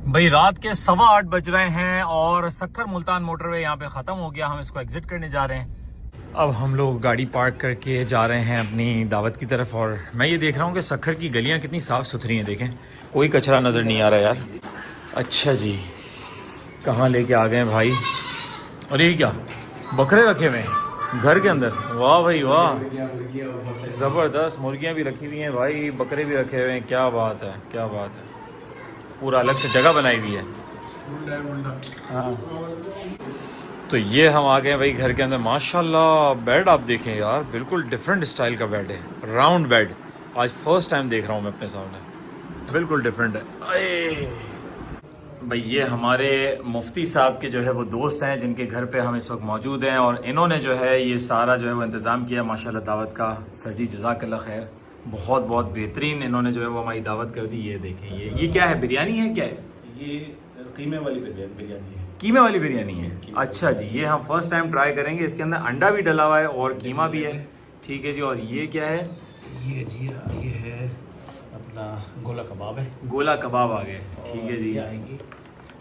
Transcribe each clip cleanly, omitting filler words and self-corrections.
भाई रात के 8:15 बज रहे हैं और सक्खर मुल्तान मोटरवे यहाँ पे ख़त्म हो गया। हम इसको एग्जिट करने जा रहे हैं। अब हम लोग गाड़ी पार्क करके जा रहे हैं अपनी दावत की तरफ। और मैं ये देख रहा हूँ कि सक्खर की गलियाँ कितनी साफ़ सुथरी हैं। देखें, कोई कचरा नज़र नहीं आ रहा यार। अच्छा जी, कहाँ लेके आ गए भाई। और ये क्या बकरे रखे हुए हैं घर के अंदर? वाह भाई वाह, ज़बरदस्त। मुर्गियाँ भी रखी हुई हैं भाई, बकरे भी रखे हुए हैं। क्या बात है, क्या बात है। पूरा अलग से जगह बनाई हुई है। हाँ, तो ये हम आ गए भाई घर के अंदर। माशाल्लाह, बेड आप देखें यार, बिल्कुल डिफरेंट स्टाइल का बेड है, राउंड बेड। आज फर्स्ट टाइम देख रहा हूँ मैं अपने सामने, बिल्कुल डिफरेंट है। अये भाई, ये हमारे मुफ्ती साहब के जो है वो दोस्त हैं जिनके घर पे हम इस वक्त मौजूद हैं। और इन्होंने जो है ये सारा जो है वो इंतज़ाम किया माशाल्लाह दावत का। सर जी जज़ाकल्लाह खैर, बहुत बहुत बेहतरीन इन्होंने जो है वो हमारी दावत कर दी। ये देखें, ये क्या है, बिरयानी है क्या है? ये कीमे वाली बिरयानी है। कीमे वाली बिरयानी है। अच्छा जी, ये हम फर्स्ट टाइम ट्राई करेंगे। इसके अंदर अंडा भी डला हुआ है और कीमा भी है। ठीक है जी। और ये क्या है? ये जी ये है अपना गोला कबाब है। गोला कबाब आ गए। ठीक है जी। ये आएगी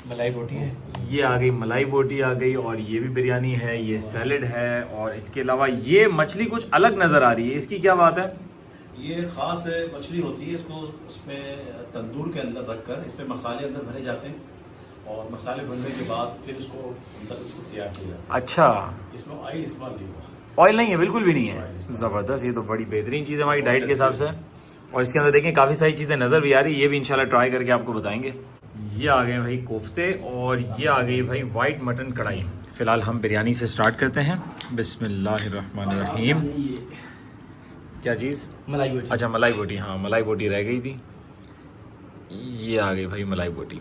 मलाई बोटी है। ये आ गई मलाई बोटी आ गई। और ये भी बिरयानी है, ये सैलेड है। और इसके अलावा ये मछली कुछ अलग नज़र आ रही है, इसकी क्या बात है? ये खास मछली होती है। इसको उसमें तंदूर के अंदर रखकर इस पर मसाले अंदर भरे जाते हैं और मसाले भरने के बाद फिर उसको अंदर उसको तैयार किया जाता है। अच्छा, इसमें ऑयल इस्तेमाल नहीं हुआ। ऑयल नहीं है, बिल्कुल भी नहीं है। ज़बरदस्त, ये तो बड़ी बेहतरीन चीज़ है हमारी डाइट के हिसाब से। और इसके अंदर देखें काफ़ी सारी चीज़ें नज़र भी आ रही है, ये भी इंशाल्लाह ट्राई करके आपको बताएंगे। ये आ गए भाई कोफ्ते और ये आ गई भाई वाइट मटन कढ़ाई। फ़िलहाल हम बिरयानी से स्टार्ट करते हैं। बिस्मिल्लाहिर्रहमानिर्रहीम। क्या चीज़? मलाई बोटी। अच्छा, मलाई बोटी। हाँ, मलाई बोटी रह गई थी। ये आ गई भाई मलाई बोटी।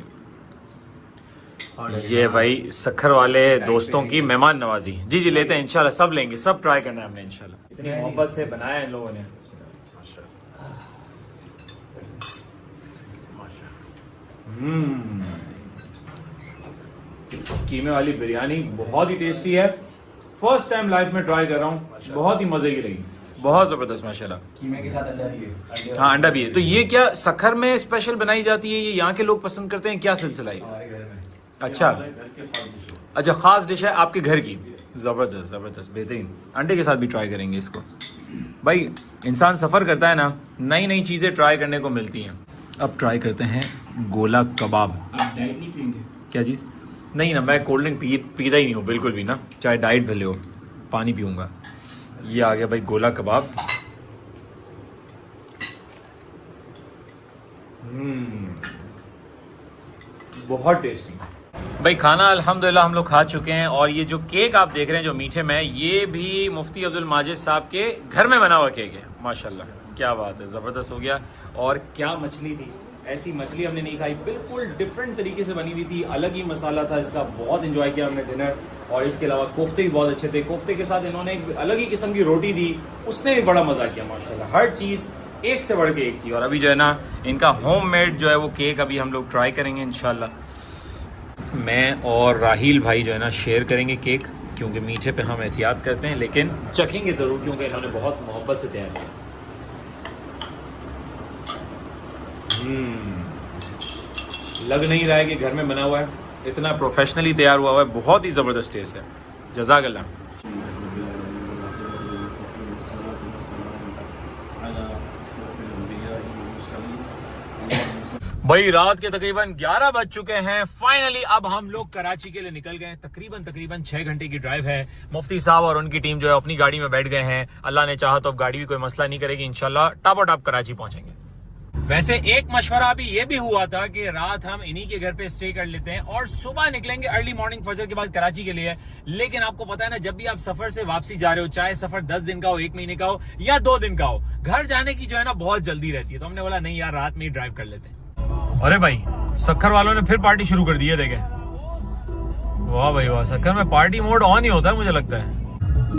ये भाई सक्खर वाले दोस्तों की मेहमान नवाजी। जी जी, लेते हैं इंशाल्लाह, सब लेंगे, सब ट्राई करना है हमने इंशाल्लाह। इतनी मोहब्बत से बनाया इन लोगों ने। कीमे वाली बिरयानी बहुत ही टेस्टी है। फर्स्ट टाइम लाइफ में ट्राई कर रहा हूँ, बहुत ही मजे की लगी, बहुत जबरदस्त माशाल्लाह। कीमे के साथ अंडा भी है। हाँ, अंडा भी है। तो ये क्या सक्खर में स्पेशल बनाई जाती है? ये यहाँ के लोग पसंद करते हैं, क्या सिलसिला है? हमारे घर में। अच्छा घर के खास डिश है। अच्छा, खास डिश है आपके घर की। जबरदस्त जबरदस्त, बेहतरीन। अंडे के साथ भी ट्राई करेंगे इसको। भाई इंसान सफ़र करता है ना, नई नई चीज़ें ट्राई करने को मिलती हैं। अब ट्राई करते हैं गोला कबाब। डाइट नहीं पीएंगे? क्या चीज़? नहीं ना, मैं कोल्ड ड्रिंक पीता ही नहीं हूँ बिल्कुल भी ना, चाहे डाइट भले हो, पानी पीऊँगा। ये आ गया भाई गोला कबाब। बहुत टेस्टी भाई। खाना अल्हम्दुलिल्लाह हम लोग खा चुके हैं। और ये जो केक आप देख रहे हैं जो मीठे में, ये भी मुफ्ती अब्दुल माजिद साहब के घर में बना हुआ केक है। माशाल्लाह, क्या बात है, ज़बरदस्त हो गया। और क्या मछली थी, ऐसी मछली हमने नहीं खाई, बिल्कुल डिफरेंट तरीके से बनी हुई थी, अलग ही मसाला था इसका। बहुत इंजॉय किया हमने डिनर। और इसके अलावा कोफ्ते भी बहुत अच्छे थे। कोफ्ते के साथ इन्होंने एक अलग ही किस्म की रोटी दी, उसने भी बड़ा मज़ा किया माशाल्लाह। हर चीज़ एक से बढ़ के एक थी। और अभी जो है ना, इनका होममेड जो है वो केक अभी हम लोग ट्राई करेंगे इंशाल्लाह। मैं और राहील भाई जो है ना शेयर करेंगे केक, क्योंकि मीठे पे हम एहतियात करते हैं, लेकिन चखेंगे ज़रूर क्योंकि इन्होंने बहुत मोहब्बत से तैयार किया। लग नहीं रहा है कि घर में बना हुआ है, इतना प्रोफेशनली तैयार हुआ है। बहुत ही ज़बरदस्त टेस्ट है। जज़ाकल्लाह। भाई रात के तकरीबन 11 बज चुके हैं। फाइनली अब हम लोग कराची के लिए निकल गए हैं। तकरीबन 6 घंटे की ड्राइव है। मुफ्ती साहब और उनकी टीम जो है अपनी गाड़ी में बैठ गए हैं। अल्लाह ने चाहा तो अब गाड़ी भी कोई मसला नहीं करेगी, इंशाल्लाह टापा-टाप कराची पहुंचेंगे। वैसे एक मशवरा अभी ये भी हुआ था कि रात हम इन्हीं के घर पे स्टे कर लेते हैं और सुबह निकलेंगे अर्ली मॉर्निंग फजर के बाद कराची के लिए। लेकिन आपको पता है ना, जब भी आप सफर से वापसी जा रहे हो, चाहे सफर 10 दिन का हो, 1 महीने का हो या 2 दिन का हो, घर जाने की जो है ना बहुत जल्दी रहती है। तो हमने बोला नहीं यार, रात में ही ड्राइव कर लेते हैं। अरे भाई, सक्खर वालों ने फिर पार्टी शुरू कर दी है। देखे, वाह भाई वाह, सक्खर में पार्टी मोड ऑन ही होता है मुझे लगता है।